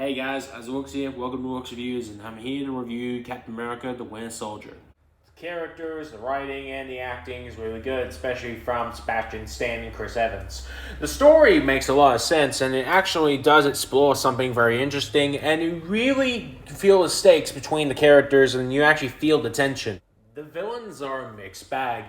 Hey guys, as Rooks here, welcome to Rooks Reviews, and I'm here to review Captain America: The Winter Soldier. The characters, the writing, and the acting is really good, especially from Sebastian Stan and Chris Evans. The story makes a lot of sense, and it actually does explore something very interesting, and you really feel the stakes between the characters, and you actually feel the tension. The villains are a mixed bag.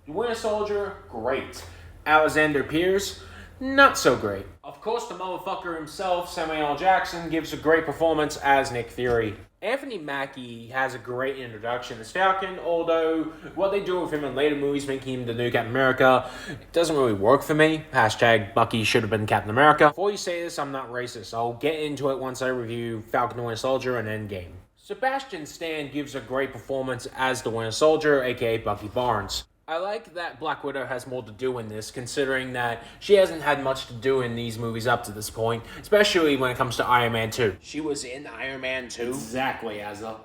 The Winter Soldier, great. Alexander Pierce, not so great. Of course, the motherfucker himself, Samuel L. Jackson, gives a great performance as Nick Fury. Anthony Mackie has a great introduction as Falcon, although what they do with him in later movies, making him the new Captain America, it doesn't really work for me. Hashtag Bucky should have been Captain America. Before you say this, I'm not racist. I'll get into it once I review Falcon the Winter Soldier and Endgame. Sebastian Stan gives a great performance as the Winter Soldier, aka Bucky Barnes. I like that Black Widow has more to do in this, considering that she hasn't had much to do in these movies up to this point, especially when it comes to Iron Man 2. She was in Iron Man 2? Exactly, Azza.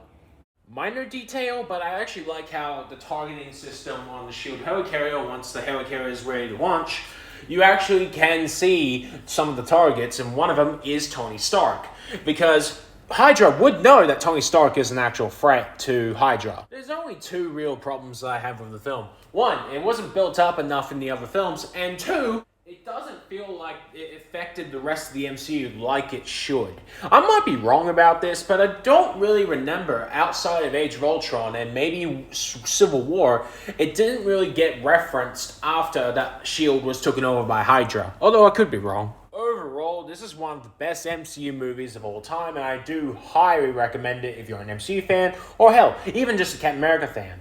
Minor detail, but I actually like how the targeting system on the SHIELD helicarrier, once the helicarrier is ready to launch, you actually can see some of the targets, and one of them is Tony Stark, because Hydra would know that Tony Stark is an actual threat to Hydra. There's only two real problems that I have with the film. One, it wasn't built up enough in the other films, and two, it doesn't feel like it affected the rest of the MCU like it should. I might be wrong about this, but I don't really remember, outside of Age of Ultron and maybe Civil War, it didn't really get referenced after that SHIELD was taken over by Hydra. Although I could be wrong. Overall, this is one of the best MCU movies of all time, and I do highly recommend it if you're an MCU fan, or hell, even just a Captain America fan.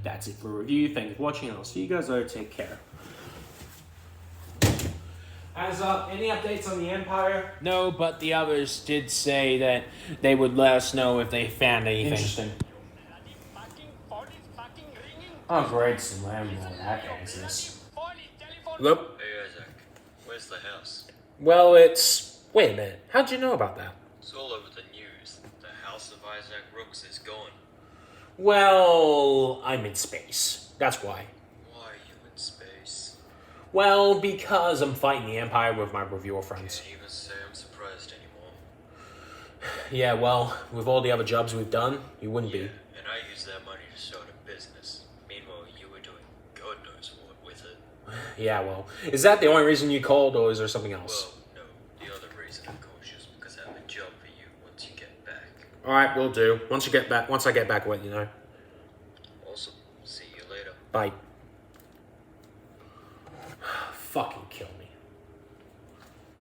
That's it for a review. Thank you for watching, and I'll see you guys later. Take care. Any updates on the Empire? No, but the others did say that they would let us know if they found anything. Interesting. Oh, great, some landlord. That exists. Hello? Hey Isaac, where's the house? Well, it's... Wait a minute. How'd you know about that? It's all over the news. The house of Isaac Rooks is gone. Well, I'm in space. That's why. Why are you in space? Well, because I'm fighting the Empire with my reviewer friends. Can't even say I'm surprised anymore. Yeah, well, with all the other jobs we've done, you wouldn't be. And I used that money to start a business. Meanwhile, you were doing God knows what with it. Yeah, well, is that the only reason you called, or is there something else? Well, no. The other reason I called you is because I have a job for you once you get back. Alright, will do. Once I get back, I'll let you know. Awesome. See you later. Bye. Fucking